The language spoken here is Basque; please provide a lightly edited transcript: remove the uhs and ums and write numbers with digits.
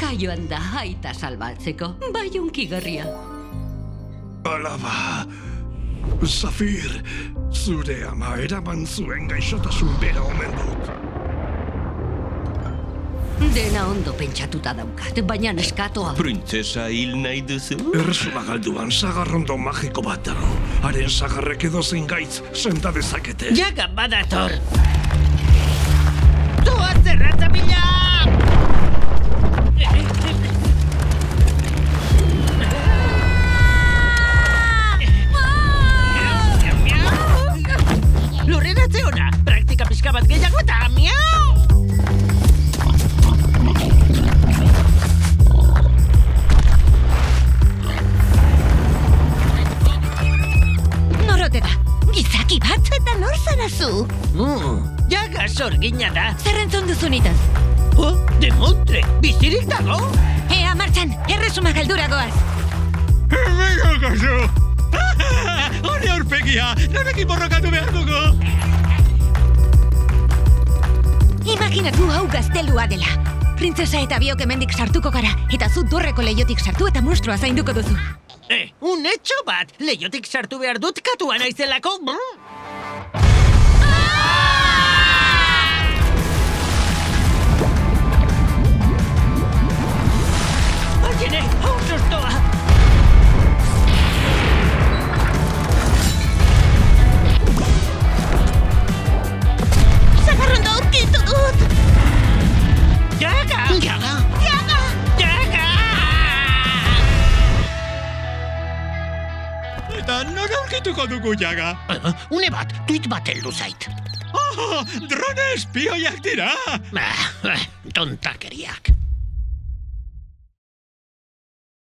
Jaioan da aita salbatzeko, bai unkigarria. Alaba, Zafir, zure ama eraman zuen gaixotasun bera omen dut. Dena ondo pentsatuta daukat, baina neskatoa. Printzesa hil nahi duzu? Erresuma galduan sagarrondo magiko bat dago. Haren sagarrek edozein gaitz senda dezakete. Jaga badator! Zoa zerratza bila! Lurreratze ona! Praktika pixka bat gehiago eta miau! Norote da, gizaki bat eta nor zarazu? Jaga sorgina da! Zer entzun duzu nitaz? Oh, demontre! Bizirik dago? Ea martxan, erresuma galdura goaz. Venga, kaso! Hori aurpegia! Norekin borrokatu behar dugu! Imaginatu hau gaztelua dela. Printzesa eta biok hemendik sartuko gara, eta zu dorreko leiotik sartu eta monstrua zainduko duzu. Un etxo bat! Leiotik sartu behar dut katua naizelako! Oiene, hau sustoa! Zagarrondo aurkitu dut! Jaga! Jaga! Jaga! Eta non aurkituko dugu jaga? Une bat, tuit bat heldu zait. Oh, drone espioiak dira! Tontakeriak.